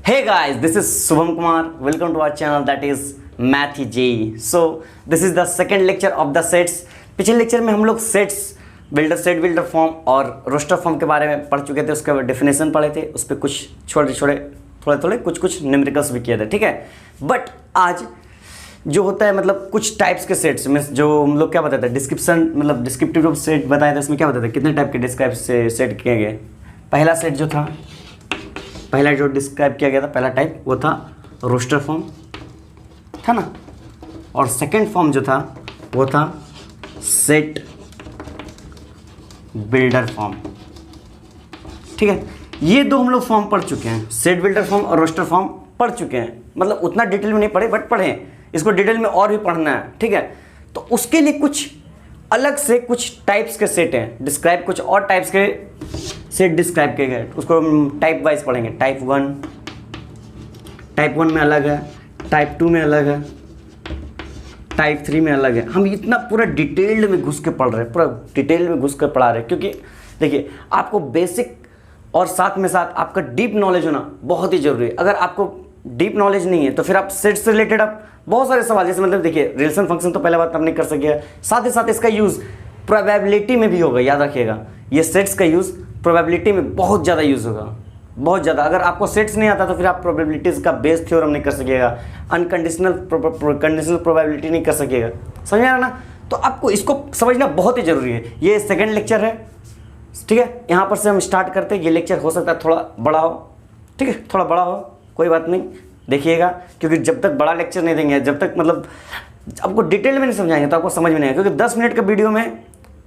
Hey guys, this is Subham Kumar. Welcome to our channel that is Math JE. So this is the second lecture of the sets. पिछले lecture में हम लोग sets set builder form और roster form के बारे में पढ़ चुके थे, उसके डेफिनेशन पढ़े थे, उस पर कुछ थोड़े कुछ न्यूमेरिकल्स भी किए थे, ठीक है। बट आज जो होता है मतलब कुछ टाइप्स के सेट्स में जो हम लोग क्या बताते हैं डिस्क्रिप्शन मतलब डिस्क्रिप्टिव सेट बताए थे, उसमें क्या बताते हैं कितने टाइप के डिस्क्राइब से सेट किए गए। पहला जो डिस्क्राइब किया गया था पहला टाइप वो था रोस्टर फॉर्म था ना, और सेकंड फॉर्म जो था वो था सेट बिल्डर फॉर्म, ठीक है। ये दो हम लोग फॉर्म पढ़ चुके हैं, सेट बिल्डर फॉर्म और रोस्टर फॉर्म पढ़ चुके हैं, मतलब उतना डिटेल में नहीं पढ़े बट पढ़े, इसको डिटेल में और भी पढ़ना है, ठीक है। तो उसके लिए कुछ अलग से कुछ टाइप्स के सेट हैं, डिस्क्राइब कुछ और टाइप्स के सेट डिस्क्राइब किए गए, उसको हम टाइप वाइज पढ़ेंगे। टाइप वन में अलग है, टाइप 2 में अलग है, टाइप 3 में अलग है। हम इतना पूरा डिटेल्ड में घुस के पढ़ रहे हैं, पूरा डिटेल में घुस कर पढ़ा रहे हैं, क्योंकि देखिए आपको बेसिक और साथ में साथ आपका डीप नॉलेज होना बहुत ही जरूरी है। अगर आपको डीप नॉलेज नहीं है तो फिर आप सेट से रिलेटेड आप बहुत सारे सवाल, जैसे मतलब देखिए रिलेशन फंक्शन तो पहले बात आप नहीं कर सकिए, साथ ही साथ इसका यूज़ प्रोबेबिलिटी में भी होगा, याद रखिएगा। ये सेट्स का यूज़ प्रोबेबिलिटी में बहुत ज़्यादा यूज़ होगा, बहुत ज़्यादा। अगर आपको सेट्स नहीं आता तो फिर आप प्रोबेबिलिटीज़ का बेस थ्योरम नहीं कर सकिएगा, अनकंडीशनल कंडीशनल प्रोबेबिलिटी नहीं कर सकिएगा, समझ में आ रहा ना। तो आपको इसको समझना बहुत ही ज़रूरी है। ये सेकेंड लेक्चर है, ठीक है। यहाँ पर से हम स्टार्ट करते हैं। ये लेक्चर हो सकता है थोड़ा बड़ा हो, ठीक है, थोड़ा बड़ा हो, कोई बात नहीं, देखिएगा, क्योंकि जब तक बड़ा लेक्चर नहीं देंगे, जब तक मतलब आपको डिटेल में नहीं समझाएंगे तो आपको समझ में नहीं आएगा, क्योंकि 10 मिनट का वीडियो में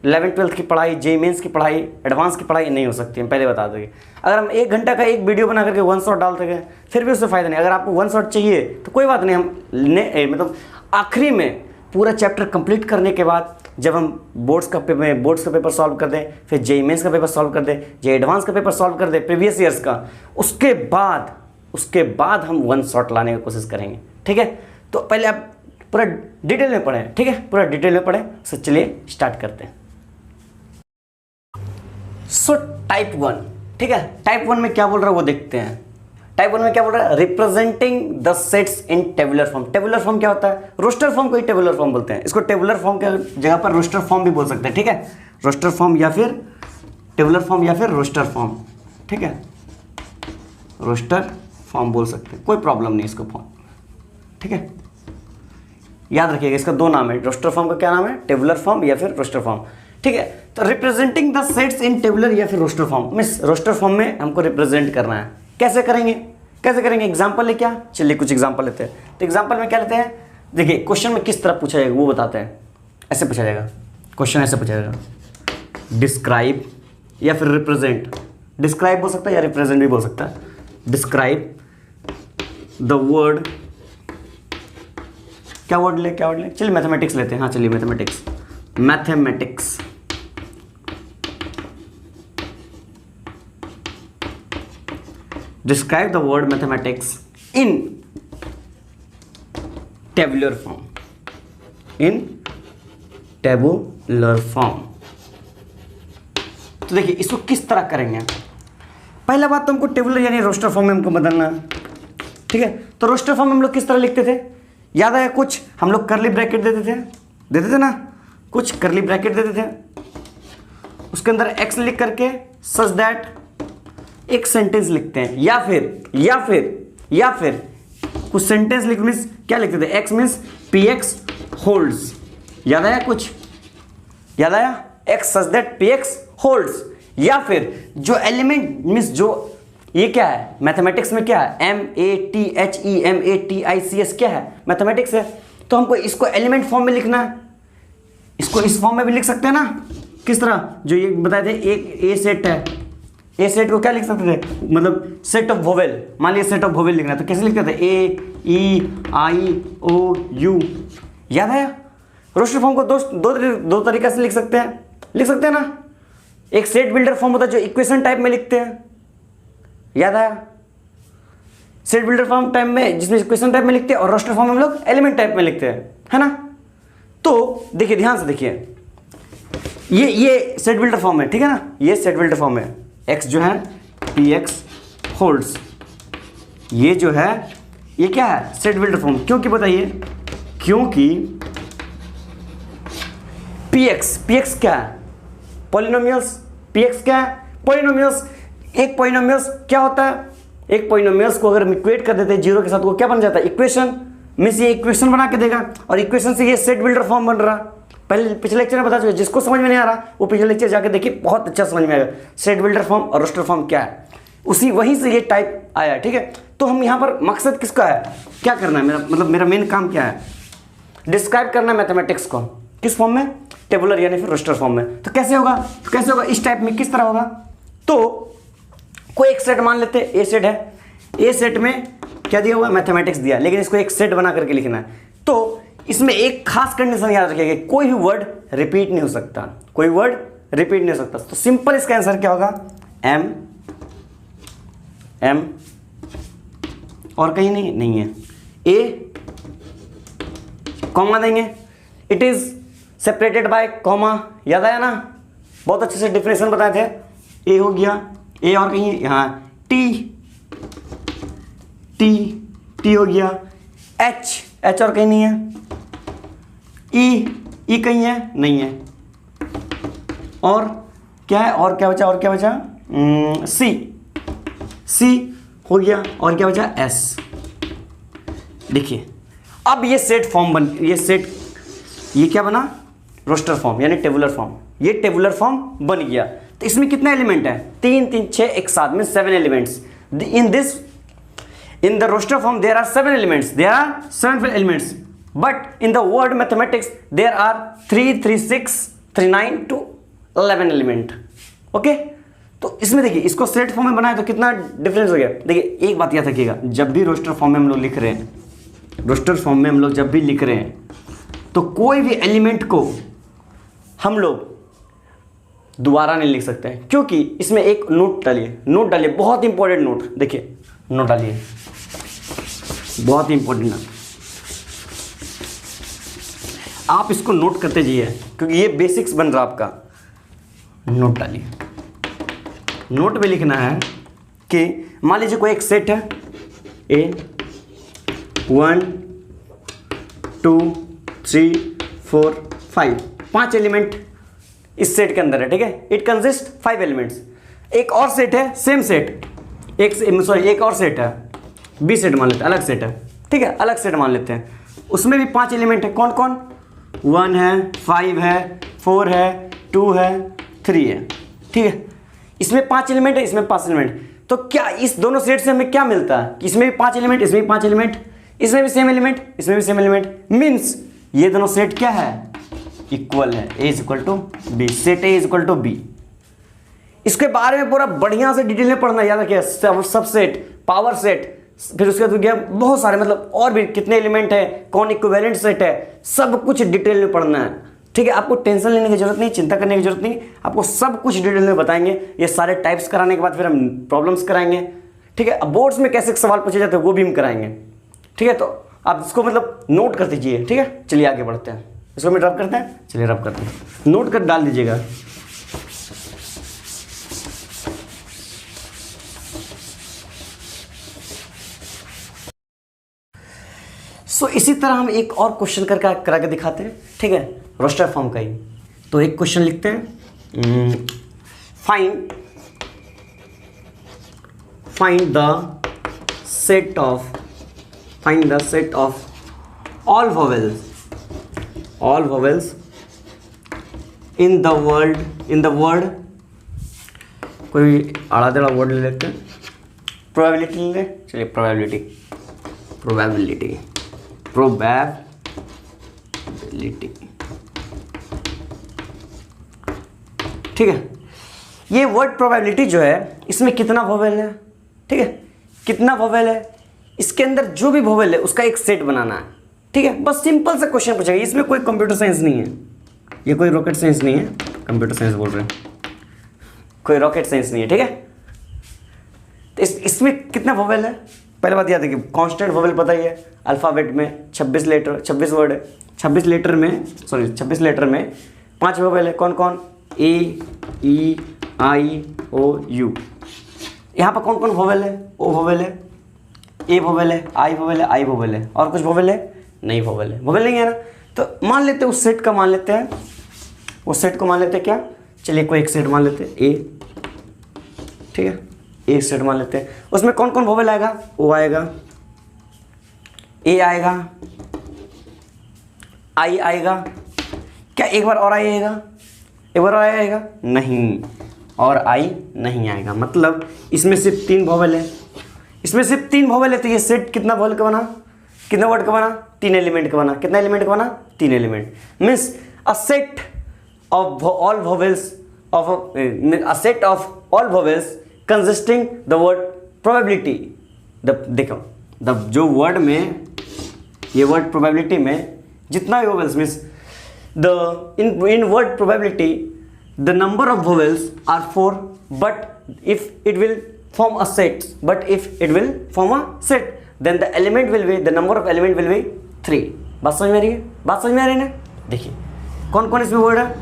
11th-12th की पढ़ाई, JEE मेंस की पढ़ाई, एडवांस की पढ़ाई नहीं हो सकती है, पहले बता देंगे। अगर हम 1 घंटा का एक वीडियो बना करके 1 शॉट डालते गए फिर भी उससे फ़ायदा नहीं। अगर आपको 1 शॉट चाहिए तो कोई बात नहीं, हम मतलब आखिरी में पूरा चैप्टर कंप्लीट करने के बाद जब हम बोर्ड्स का पेपर सॉल्व कर दें, फिर JEE मेंस का पेपर सॉल्व कर दें, JEE एडवांस का पेपर सॉल्व कर दें प्रीवियस ईयर्स का, उसके बाद हम 1 शॉट लाने की कोशिश करेंगे, ठीक है। तो पहले आप पूरा डिटेल में पढ़ें, ठीक है, पूरा डिटेल में पढ़ें। सो चलिए स्टार्ट करते हैं। सो टाइप 1, ठीक है। टाइप 1 में क्या बोल रहा है वो देखते हैं। टाइप 1 में क्या बोल रहा है, representing the sets in tabular form. Tabular form क्या होता है, रोस्टर फॉर्म को ही टेबुलर फॉर्म बोलते हैं। इसको टेबुलर फॉर्म के जगह पर रोस्टर फॉर्म भी बोल सकते हैं, ठीक है। रोस्टर फॉर्म या फिर टेबुलर फॉर्म या फिर रोस्टर फॉर्म, ठीक है, रोस्टर फॉर्म बोल सकते हैं, कोई प्रॉब्लम नहीं इसको फॉर्म, ठीक है। याद रखिएगा इसका 2 नाम है, रोस्टर फॉर्म का क्या नाम है, टेबुलर फॉर्म या फिर रोस्टर फॉर्म, ठीक है। तो representing the sets in tabular या फिर roster form, means roster form में हमको रिप्रेजेंट करना है। कैसे करेंगे एग्जांपल ले, क्या, चलिए कुछ एग्जांपल लेते हैं। तो एग्जांपल में क्या लेते हैं, देखिए क्वेश्चन में किस तरह पूछा जाएगा वो बताते हैं। ऐसे पूछा जाएगा क्वेश्चन, ऐसे पूछा जाएगा, डिस्क्राइब या फिर रिप्रेजेंट। डिस्क्राइब बोल सकता है या रिप्रेजेंट भी बोल सकता है। डिस्क्राइब द वर्ड, क्या वर्ड ले, चलिए मैथमेटिक्स लेते हैं। हाँ चलिए mathematics describe the word mathematics in tabular form, तो देखिए इसको किस तरह करेंगे। पहला बात तो हमको टेबुलर यानी रोस्टर फॉर्म में हमको बदलना है, ठीक है। तो रोस्टर फॉर्म में हम लोग किस तरह लिखते थे, याद आया, कुछ हम लोग करली ब्रैकेट देते थे ना, कुछ करली ब्रैकेट देते थे, उसके अंदर x लिख करके सच दैट एक सेंटेंस लिखते हैं, या फिर कुछ सेंटेंस लिख मीन्स क्या लिखते थे, x मीन्स px होल्ड्स, याद आया, x such that px holds, या फिर जो एलिमेंट मीन्स जो ये क्या है मैथमेटिक्स में, क्या है, MATHEMATICS क्या है, मैथमेटिक्स है। तो हमको इसको एलिमेंट फॉर्म में लिखना है, इसको इस फॉर्म में भी लिख सकते हैं ना, किस तरह, जो ये बताए थे एक ए सेट है, ए सेट को क्या लिख सकते थे, मतलब सेट ऑफ वोवेल, मान लिया सेट ऑफ वोवेल लिखना है तो कैसे लिखते थे, AEIOU, याद है। रोस्टर फॉर्म को दो तरीके से लिख सकते हैं ना। एक सेट बिल्डर फॉर्म होता है जो इक्वेशन टाइप में लिखते हैं, याद आया, सेट बिल्डर फॉर्म टाइप में जिसमें इक्वेशन टाइप में लिखते हैं, और रोस्टर फॉर्म में हम लोग एलिमेंट टाइप में लिखते हैं, है ना। तो देखिए ध्यान से देखिए, ये सेट बिल्डर फॉर्म है, ठीक है ना, ये सेट बिल्डर फॉर्म है, x जो है px होल्ड्स, ये जो है ये क्या है, सेट बिल्डर फॉर्म। क्योंकि बताइए, क्योंकि पीएक्स क्या है, पॉलिनोमियल्स। पीएक्स क्या है, पॉलिनोमियल्स। एक पॉलिनोमियल्स क्या होता है, एक पॉलिनोमियल्स को अगर हम इक्वेट कर देते हैं जीरो के साथ, वो क्या बन जाता है, इक्वेशन। मींस ये इक्वेशन बना के देगा, और इक्वेशन से ये सेट बिल्डर फॉर्म बन रहा। पहले पिछले लेक्चर में बता चुके, जिसको समझ में नहीं आ रहा वो पिछले लेक्चर जाके देखिए, बहुत अच्छा समझ में आएगा सेट बिल्डर फॉर्म और रोस्टर फॉर्म क्या है। वहीं से ये टाइप आया, ठीक है। तो हम यहाँ पर मकसद किसका है, क्या करना है, मेरा मेन काम क्या है, डिस्क्राइब करना है मैथमेटिक्स को किस फॉर्म में, टेबुलर यानी फिर रोस्टर फॉर्म में। तो कैसे होगा, इस टाइप में किस तरह होगा। तो कोई एक सेट मान लेते हैं, ए सेट है, ए सेट में क्या दिया हुआ, मैथमेटिक्स दिया, लेकिन इसको एक सेट बना करके लिखना है। तो इसमें एक खास कंडीशन याद रखिएगा, कोई भी वर्ड रिपीट नहीं हो सकता, कोई वर्ड रिपीट नहीं हो सकता। तो सिंपल इसका आंसर क्या होगा, एम और कहीं नहीं है, ए कॉमा देंगे, it is separated by comma, याद आया ना, बहुत अच्छे से डिफिनेशन बताए थे। ए हो गया, ए और कहीं यहाँ टी हो गया, एच और कहीं नहीं है, ई कहीं है, नहीं है, और क्या है, और क्या बचा, सी हो गया, और क्या बचा, एस। देखिए अब ये सेट फॉर्म ये क्या बना, रोस्टर फॉर्म यानी टेबुलर फॉर्म। ये टेबुलर फॉर्म बन गया। तो इसमें कितना एलिमेंट है, 3 6 एक साथ में 7 elements. In the roster form there are 7 elements, but in the word mathematics there are 3 3 6 3 9 to 11 element। Okay, तो इसमें देखिए, इसको सेट फॉर्म में बनाए तो कितना डिफरेंस हो गया। देखिए एक बात याद रखिएगा, जब भी रोस्टर फॉर्म में हम लोग लिख रहे हैं, तो कोई भी एलिमेंट को हम लोग दोबारा नहीं लिख सकते हैं, क्योंकि इसमें एक नोट डालिए, बहुत इंपॉर्टेंट नोट। देखिए नोट डालिए, बहुत ही इंपॉर्टेंट है, आप इसको नोट करते जाइए, क्योंकि ये बेसिक्स बन रहा आपका। नोट डालिए, नोट में लिखना है कि मान लीजिए कोई एक सेट है, ए 1 2 3 4 5 एलिमेंट इस सेट के अंदर है, ठीक है। It consist 5 elements. एक और सेट है, सेम सेट, एक और सेट है, बी सेट मान लेते हैं, अलग सेट है, ठीक है, अलग सेट मान लेते हैं। उसमें भी 5 एलिमेंट है, कौन कौन, 1 है, 5 है, 4 है, 2 है, 3 है, ठीक है। इसमें 5 एलिमेंट है, इसमें 5 एलिमेंट। तो क्या इस दोनों सेट से हमें क्या मिलता है कि इसमें भी 5 एलिमेंट, इसमें भी 5 एलिमेंट, इसमें भी सेम एलिमेंट, इसमें भी सेम एलिमेंट। मीन्स ये दोनों सेट क्या है, इक्वल है, A is equal to B, set A is equal to B. इसके बारे में पूरा बढ़िया से डिटेल में पढ़ना, याद रखिए, सब सेट, पावर सेट, फिर उसके बाद गया बहुत सारे, मतलब और भी कितने एलिमेंट है, कौन इक्विवेलेंट सेट है, सब कुछ डिटेल में पढ़ना है, ठीक है। आपको टेंशन लेने की जरूरत नहीं, चिंता करने की जरूरत नहीं, आपको सब कुछ डिटेल में बताएंगे। ये सारे टाइप्स कराने के बाद फिर हम प्रॉब्लम्स कराएंगे, ठीक है। अब बोर्ड्स में कैसे सवाल पूछे जाते हैं वो भी हम कराएंगे, ठीक है। तो आप इसको मतलब नोट कर दीजिए, ठीक है। चलिए आगे बढ़ते हैं, इसको हम रब करते हैं, चलिए रब करते हैं, नोट कर डाल दीजिएगा। सो इसी तरह हम एक और क्वेश्चन करा के दिखाते हैं, ठीक है, रोस्टर फॉर्म का ही। तो एक क्वेश्चन लिखते हैं, find the set of all vowels in the word, कोई आड़ा टेढ़ा वर्ड ले लेते हैं, प्रोबेबिलिटी ले लें, चलिए प्रोबेबिलिटी, ठीक है। ये वर्ड प्रोबेबिलिटी जो है, इसमें कितना वोवेल है, ठीक है, कितना वोवेल है, इसके अंदर जो भी वोवेल है उसका एक सेट बनाना है, ठीक है। बस सिंपल सा क्वेश्चन पूछेगा, इसमें कोई कंप्यूटर साइंस नहीं है, ये कोई रॉकेट साइंस नहीं है, कंप्यूटर साइंस बोल रहे हैं, कोई रॉकेट साइंस नहीं है, ठीक है। तो इसमें कितना वोवेल है, पहले बात याद है कि कांस्टेंट वोवेल पता ही है, अल्फ़ाबेट में 26 वर्ड है, 26 लेटर में 5 वोवेल है, कौन कौन, ए ई आई ओ यू। यहाँ पर कौन कौन वोवेल है, ओ वोवेल है, ए वोवेल है, आई वोवेल है, आई वोवेल है, और कुछ वोवेल है नहीं, वोवेल है, वोवेल नहीं है ना। तो मान लेते हैं उस सेट का मान लेते हैं, उस सेट को मान लेते हैं क्या, चलिए कोई एक सेट मान लेते हैं ए, ठीक है, एक सेट मान लेते हैं। उसमें कौन कौन वोवेल आएगा, ओ आएगा, ए आएगा, आई आएगा, क्या एक बार और आई आएगा, एक बार और आई आएगा नहीं, और आई नहीं आएगा। मतलब इसमें सिर्फ 3 वोवेल है, इसमें सिर्फ 3 वोवेल है। तो ये सेट कितना वोवेल का बना, कितना वर्ड का बना, 3 एलिमेंट का बना। कितना एलिमेंट का बना, 3 element. Means a set of all vowels of a set of all vowels consisting the word probability. देखो जो वर्ड में, ये वर्ड प्रोबेबिलिटी में जितना भी vowels, means the in word probability the number of vowels are 4, but if it will form a set, but if it will form a set then the element will be, the number of element will be 3। बात समझ में आ रही है, बात समझ में आ रही है ना। देखिए कौन कौन इसमें वर्ड है,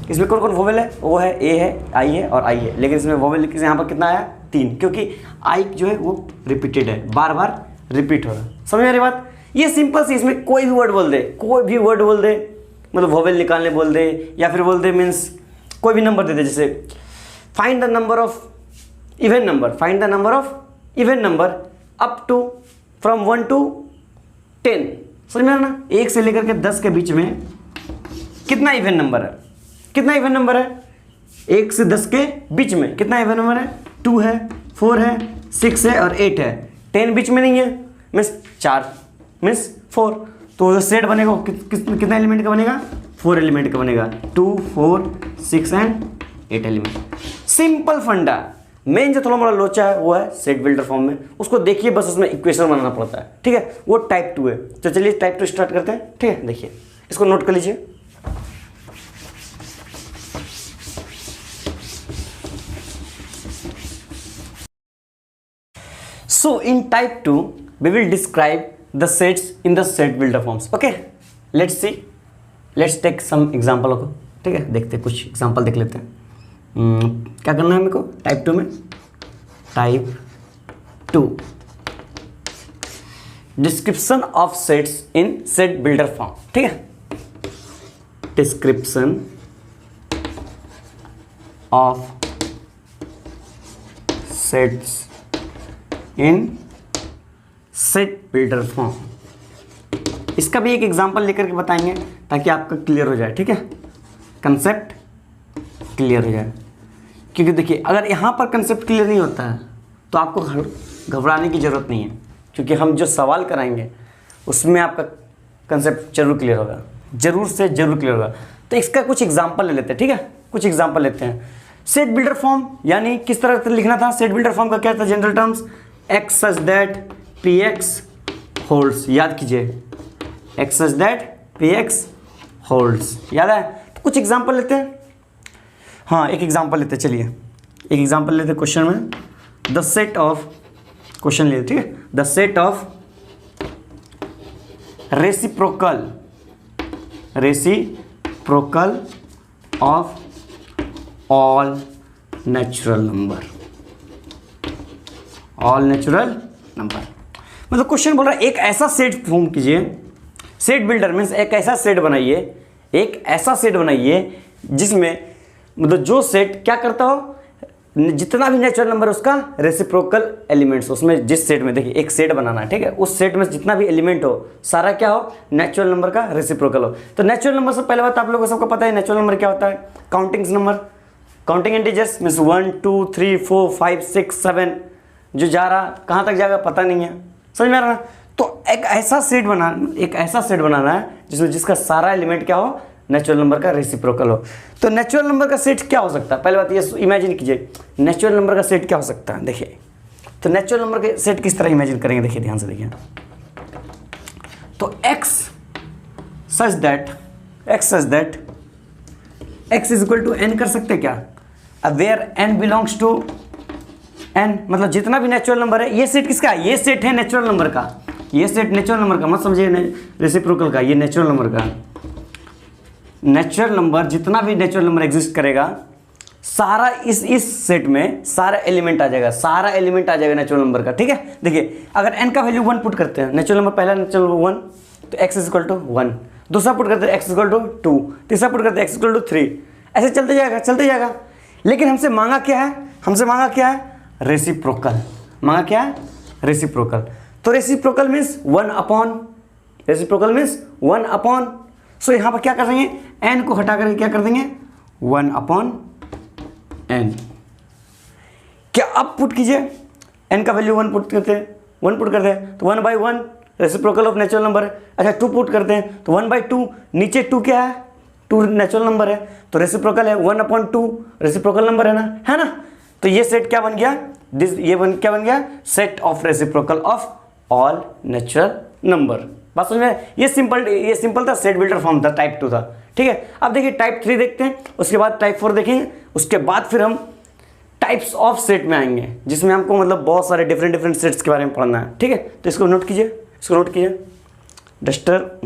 इसमें कौन कौन वोवेल है, वो है, ए है, आई है और आई है। लेकिन इसमें वोवेल यहाँ पर कितना आया, 3, क्योंकि आई जो है वो रिपीटेड है, बार बार रिपीट हो रहा है। समझ में आ रही बात। ये सिंपल सी, इसमें कोई भी वर्ड बोल दे, कोई भी वर्ड बोल दे, मतलब वोवेल निकालने बोल दे, या फिर बोल दे मीन्स कोई भी नंबर दे दे, जैसे find the number of even number, find the number of even number up to from 1 to 10। समझ में आ रहा ना, 1 से लेकर के 10 के बीच में कितना इवन नंबर है, कितना इवन नंबर है, 1 से 10 के बीच में कितना इवन नंबर है, 2 है, 4 है, 6 है और 8 है। 10 बीच में नहीं है, मीन्स 4 मीन्स 4। तो सेट बनेगा कितना एलिमेंट का बनेगा, 4 एलिमेंट का बनेगा, 2, 4, 6 एंड 8 एलिमेंट। सिंपल फंडा। मेन जो थोड़ा मोड़ा लोचा है वो है सेट बिल्डर फॉर्म में, उसको देखिए, बस उसमें इक्वेशन बनाना पड़ता है, ठीक है, वो टाइप 2 है। तो चलिए टाइप 2 स्टार्ट करते हैं, ठीक है। देखिए इसको नोट कर लीजिए। So in type 2 we will describe the sets in the set builder forms। okay, let's see, let's take some example को, ठीक है, देखते हैं कुछ एग्जाम्पल देख लेते हैं। क्या करना है मेरे को टाइप 2 में, type 2 description of sets in set builder form, ठीक है, description of sets in set builder form. इसका भी एक एग्जांपल लेकर के बताएंगे ताकि आपका क्लियर हो जाए, ठीक है, कंसेप्ट क्लियर हो जाए। क्योंकि देखिए अगर यहाँ पर कंसेप्ट क्लियर नहीं होता है तो आपको घबराने की ज़रूरत नहीं है, क्योंकि हम जो सवाल कराएंगे उसमें आपका कंसेप्ट जरूर क्लियर होगा, जरूर से जरूर क्लियर होगा। तो इसका कुछ एग्जांपल ले लेते हैं, ठीक है, कुछ एग्जांपल लेते हैं। सेट बिल्डर फॉर्म यानी किस तरह से लिखना था, सेट बिल्डर फॉर्म का क्या था, general terms, x such that P x holds, याद कीजिए, x such that P x holds, याद है। तो कुछ एग्जांपल लेते हैं, हाँ एक एग्जांपल लेते हैं, चलिए एक एग्जांपल लेते हैं क्वेश्चन में, द सेट ऑफ, क्वेश्चन लेते, ठीक है, the set of reciprocal of all natural number, all natural number. मतलब क्वेश्चन बोल रहा है एक ऐसा सेट फॉर्म कीजिए, सेट बिल्डर मीन्स एक ऐसा सेट बनाइए, एक ऐसा सेट बनाइए जिसमें मतलब जो सेट क्या करता हो, जितना भी नेचुरल नंबर है उसका रेसिप्रोकल एलिमेंट्स, उसमें जिस सेट में, देखिए एक सेट बनाना है, ठीक है, उस सेट में जितना भी एलिमेंट हो सारा क्या हो, नेचुरल नंबर का रेसिप्रोकल हो। तो नेचुरल नंबर से पहले बात आप लोगों को सबको पता है नेचुरल नंबर क्या होता है, counting number, counting integers means 1 2 3 4 5 6 7, जो जा रहा कहाँ तक जाएगा पता नहीं है, समझ में आ रहा। तो एक ऐसा सेट बनाना है जिसमें जिसका सारा एलिमेंट क्या हो, नेचुरल नंबर का रेसिप्रोकल हो। तो नेचुरल नंबर का सेट क्या हो सकता है, पहले बात ये इमेजिन कीजिए, नेचुरल नंबर का सेट क्या हो सकता है। देखिए तो नेचुरल नंबर के सेट किस तरह इमेजिन करेंगे, देखिए ध्यान से देखिए। तो x such that x is equal to n कर सकते क्या, अब where n belongs to n, मतलब जितना भी नेचुरल नंबर है, ये सेट किसका है, ये सेट है नेचुरल नंबर का, ये सेट नेचुरल नंबर का, मत समझिए रेसिप्रोकल का, ये नेचुरल नंबर का। नेचुरल नंबर जितना भी नेचुरल नंबर एग्जिस्ट करेगा सारा इस सेट में सारा एलिमेंट आ जाएगा, सारा एलिमेंट आ जाएगा नेचुरल नंबर का। ठीक है, देखिए अगर n का वैल्यू 1 पुट करते हैं, नेचुरल नंबर पहला नेचुरल नंबर 1, तो x इज इक्वल टू 1, दूसरा पुट करते हैं x इज इक्वल टू 2, तीसरा पुट करते हैं x इज इक्वल टू 3, ऐसे चलते जाएगा चलते जाएगा। लेकिन हमसे मांगा क्या है, हमसे मांगा क्या है, रेसिप्रोकल। मांगा क्या है, रेसिप्रोकल। तो reciprocal means 1 upon, reciprocal means 1 upon. So यहाँ पर क्या कर देंगे, n को हटा करके क्या कर देंगे, 1 अपॉन n। क्या अब पुट कीजिए, n का वैल्यू 1 पुट करते हैं, 1 पुट करते हैं तो 1/1 रेसिप्रोकल ऑफ नेचुरल नंबर है। अच्छा 2 पुट करते हैं तो 1/2, नीचे 2 क्या है, 2 नेचुरल नंबर है तो रेसिप्रोकल है 1/2 रेसिप्रोकल नंबर है ना। तो ये सेट क्या बन गया, क्या बन गया, set of reciprocal of all natural number. बात समझ में, ये सिंपल था, सेट बिल्डर फॉर्म था, टाइप 2 था। ठीक है, अब देखिए टाइप 3 देखते हैं, उसके बाद टाइप 4 देखेंगे, उसके बाद फिर हम टाइप्स ऑफ सेट में आएंगे, जिसमें हमको मतलब बहुत सारे डिफरेंट सेट्स के बारे में पढ़ना है। ठीक है, तो इसको नोट कीजिए, डस्टर।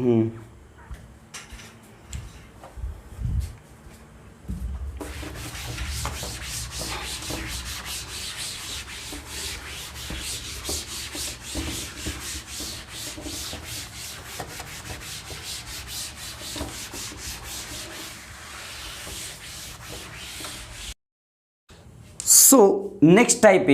सो नेक्स्ट टाइप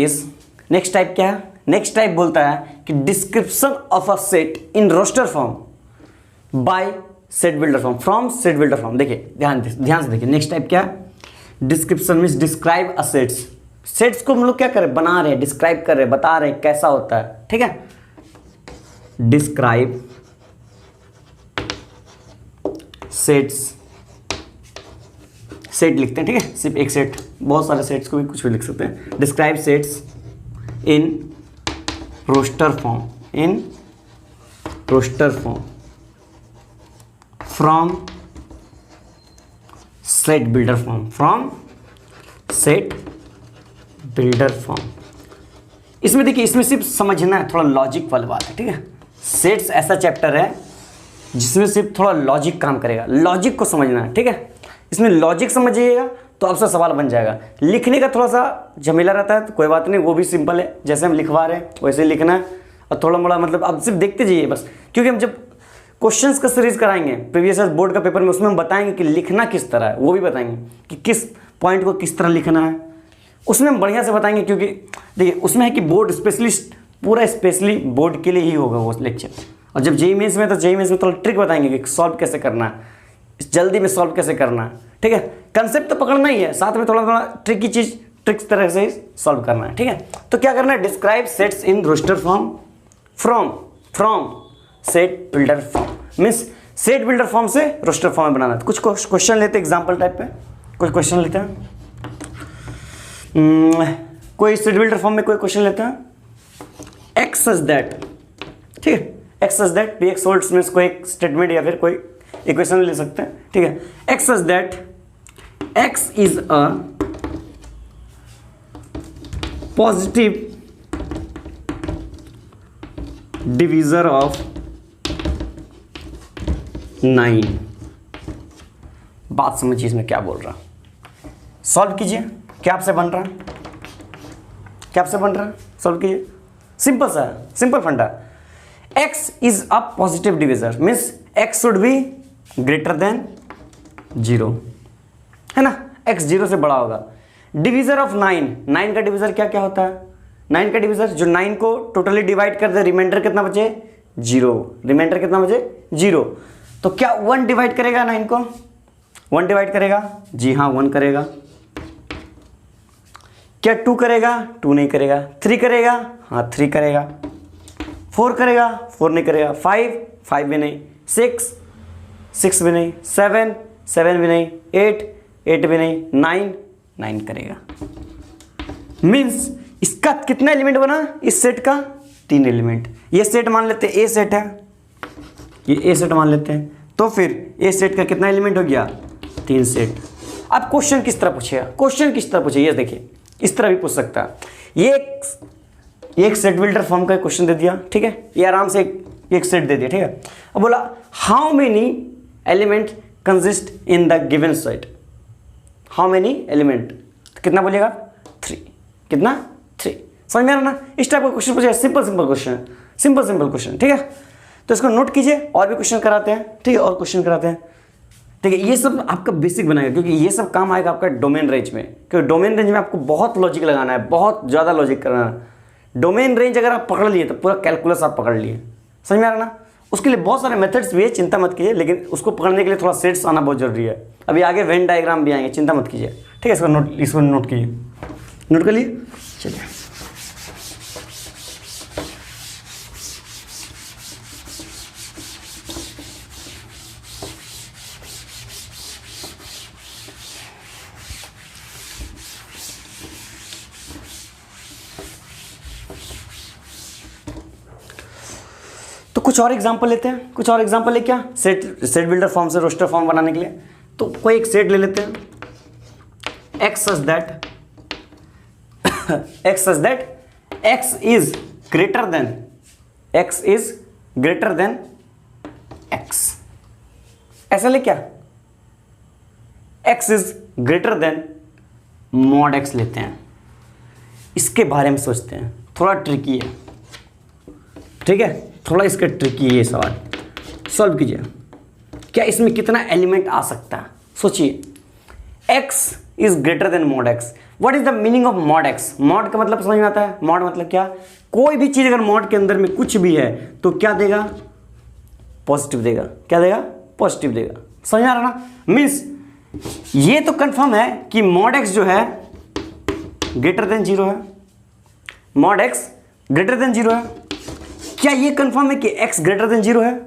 क्या है, नेक्स्ट टाइप बोलता है कि description of a set in roster form by set builder form, from set builder form. देखिए ध्यान से देखिए, नेक्स्ट टाइप क्या है, description means describe a sets को हम लोग क्या कर रहे हैं, बना रहे हैं, डिस्क्राइब कर रहे हैं, बता रहे हैं कैसा होता है। ठीक है, डिस्क्राइब सेट लिखते हैं। ठीक है, सिर्फ एक सेट, बहुत सारे सेट्स को भी कुछ भी लिख सकते हैं। Describe sets in roster form from set builder form, इसमें देखिए, इसमें सिर्फ समझना है, थोड़ा लॉजिक वाली बात है। ठीक है, सेट्स ऐसा चैप्टर है जिसमें सिर्फ थोड़ा लॉजिक काम करेगा, लॉजिक को समझना है। ठीक है, इसमें लॉजिक समझिएगा तो आपसे सवाल बन जाएगा। लिखने का थोड़ा सा झमेला रहता है, तो कोई बात नहीं, वो भी सिंपल है, जैसे हम लिखवा रहे हैं वैसे ही लिखना है। और थोड़ा मोड़ा मतलब आप सिर्फ देखते जाइए बस, क्योंकि हम जब क्वेश्चंस का सीरीज कराएंगे प्रीवियस बोर्ड का पेपर में, उसमें हम बताएंगे कि लिखना किस तरह है, वो भी बताएंगे कि किस पॉइंट को किस तरह लिखना है, उसमें हम बढ़िया से बताएंगे। क्योंकि देखिए उसमें है कि बोर्ड स्पेशलिस्ट पूरा स्पेशली बोर्ड के लिए ही होगा वो लेक्चर। और जब जेईई मेंस में, तो जेईई मेंस में थोड़ा ट्रिक बताएंगे कि सॉल्व कैसे करना है, जल्दी में सॉल्व कैसे करना है। ठीक है, कंसेप्ट तो पकड़ना ही है, साथ में थोड़ा थोड़ा ट्रिकी चीज ट्रिक्स तरह से सॉल्व करना है। ठीक है, तो क्या करना है, describe sets in roster form from set builder form, means set builder form से रोस्टर फॉर्म में बनाना है। कुछ क्वेश्चन लेते हैं एग्जाम्पल टाइप पे, कुछ क्वेश्चन लेते हैं। कोई सेट बिल्डर फॉर्म में कोई क्वेश्चन लेते हैं, एक्स सच दैट। ठीक है, x such that, P x holds means कोई एक स्टेटमेंट या फिर कोई इक्वेशन ले सकते हैं। ठीक है, x such that x is a positive divisor of 9। बात समझिए इसमें क्या बोल रहा, सॉल्व कीजिए। क्या आपसे बन रहा है, सॉल्व कीजिए। सिंपल सा है, सिंपल फंडा। x is a positive divisor, means x should be greater than 0, है ना, x 0 से बड़ा होगा। डिवीजर ऑफ 9 का डिवीजर क्या क्या होता है, 9 का डिवीजर जो 9 को टोटली डिवाइड कर दे, रिमाइंडर कितना बचे, 0। तो क्या 1 डिवाइड करेगा 9 को, 1 डिवाइड करेगा, जी हाँ 1 करेगा। क्या 2 करेगा, 2 नहीं करेगा। 3 करेगा, हाँ 3 करेगा। 4 करेगा, 4 नहीं करेगा। 5 भी नहीं। 6 भी नहीं। 7 भी नहीं। 8 भी नहीं। 9 करेगा। मीन्स इसका कितना एलिमेंट बना, इस सेट का 3 एलिमेंट। ये सेट मान लेते हैं, ए सेट है, ये ए सेट मान लेते हैं, तो फिर ए सेट का कितना एलिमेंट हो गया, 3 सेट। अब क्वेश्चन किस तरह पूछेगा, ये देखिए इस तरह भी पूछ सकता है। ये एक सेट बिल्डर फॉर्म का क्वेश्चन दे दिया, ठीक है, ये आराम से एक सेट दे दिया, ठीक है। अब बोला how many element consist in the given set, how many element तो कितना बोलिएगा आप? 3। कितना? 3। समझ में आ रहा ना? इस टाइप का क्वेश्चन पूछेगा, simple simple question, simple simple question, ठीक है। तो इसको नोट कीजिए, और भी क्वेश्चन कराते हैं, ठीक है, और क्वेश्चन कराते हैं, ठीक है। ये सब आपका बेसिक बनाएगा, क्योंकि ये सब काम आएगा आपका डोमेन रेंज में, क्योंकि डोमेन रेंज में आपको बहुत लॉजिक लगाना है, बहुत ज़्यादा लॉजिक करना है। डोमेन रेंज अगर आप पकड़ लिए तो पूरा कैलकुलस आप पकड़ लिए। समझ में आ रहा ना? उसके लिए बहुत सारे मेथड्स भी है, चिंता मत कीजिए, लेकिन उसको पकड़ने के लिए थोड़ा सेट्स आना बहुत जरूरी है। अभी आगे वेन डायग्राम भी आएंगे, चिंता मत कीजिए, ठीक है। इसको नोट कीजिए, नोट कर लिए, चलिए। तो कुछ और एग्जांपल लेते हैं, कुछ और एग्जांपल है क्या सेट बिल्डर फॉर्म से रोस्टर फॉर्म बनाने के लिए। तो कोई एक सेट ले लेते हैं, x such that x is greater than x, ऐसा ले क्या, x is greater than mod x लेते हैं। इसके बारे में सोचते हैं, थोड़ा ट्रिकी है, ठीक है, थोड़ा इसका ट्रिकी है ये सवाल। सॉल्व कीजिए, क्या इसमें कितना एलिमेंट आ सकता है, सोचिए। x is greater than mod x। What is the meaning of mod x? Mod का मतलब समझ में आता है, मॉड मतलब क्या, कोई भी चीज अगर मॉड के अंदर में कुछ भी है तो क्या देगा, पॉजिटिव देगा। क्या देगा? पॉजिटिव देगा। समझ में आ रहा ना? मीन्स ये तो कंफर्म है कि मॉड x जो है ग्रेटर देन 0 है, मॉड x ग्रेटर देन 0 है। क्या ये कंफर्म है कि x ग्रेटर देन 0 है?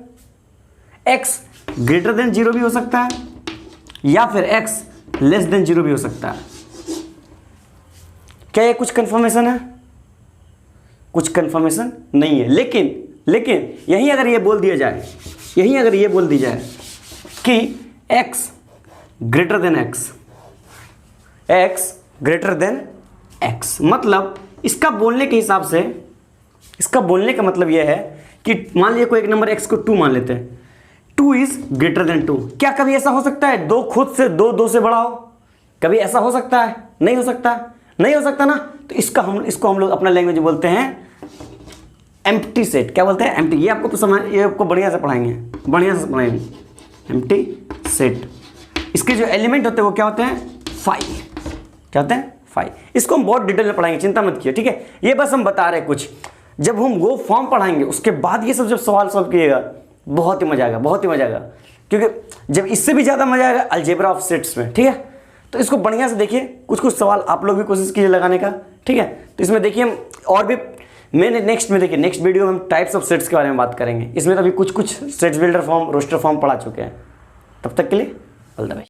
x ग्रेटर देन 0 भी हो सकता है, या फिर x लेस देन 0 भी हो सकता है। क्या ये कुछ कंफर्मेशन है? कुछ कंफर्मेशन नहीं है। लेकिन यहीं अगर ये बोल दिया जाए, यहीं अगर ये बोल दी जाए कि x greater than x, x greater than x, मतलब इसका बोलने के हिसाब से, इसका बोलने का मतलब यह है कि मान लीजिए कोई एक नंबर x को 2 मान लेते हैं, 2 इज ग्रेटर देन 2। क्या कभी ऐसा हो सकता है 2 खुद से 2 से बड़ा हो? कभी ऐसा हो सकता है? नहीं हो सकता, नहीं हो सकता ना। तो इसको हम लोग अपना लैंग्वेज बोलते हैं एम्प्टी सेट। क्या बोलते हैं? एम्प्टी। ये आपको बढ़िया से पढ़ाएंगे, बढ़िया से पढ़ाएंगे। एम्प्टी सेट, इसके जो एलिमेंट होते हैं वो क्या होते हैं? 5। क्या होते हैं? 5। इसको हम बहुत डिटेल में पढ़ाएंगे, चिंता मत कीजिए, ठीक है। ये बस हम बता रहे हैं कुछ। जब हम वो फॉर्म पढ़ाएंगे उसके बाद ये सब जब सवाल सॉल्व कीजिएगा, बहुत ही मजा आएगा, बहुत ही मजा आएगा। क्योंकि जब इससे भी ज़्यादा मजा आएगा अलजेब्रा ऑफ सेट्स में, ठीक है। तो इसको बढ़िया से देखिए, कुछ सवाल आप लोग भी कोशिश कीजिए लगाने का, ठीक है। तो इसमें देखिए हम और भी मैंने नेक्स्ट वीडियो में हम टाइप्स ऑफ सेट्स के बारे में बात करेंगे। इसमें तो अभी कुछ sets builder form, roster form पढ़ा चुके हैं। तब तक के लिए ऑल द बेस्ट।